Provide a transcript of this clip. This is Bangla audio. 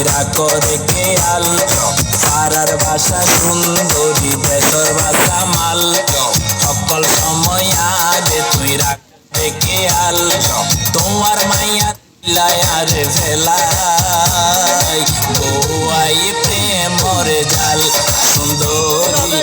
রাখো রে খেয়াল পাড়ার ভাষা সুন্দরী দেশর ভাষা মাল সকল সময় আগে তুই রাখ রে খেয়াল তোমার মাইয়া লায়ার ফেলাই বউয়াই প্রেমর জাল সুন্দরী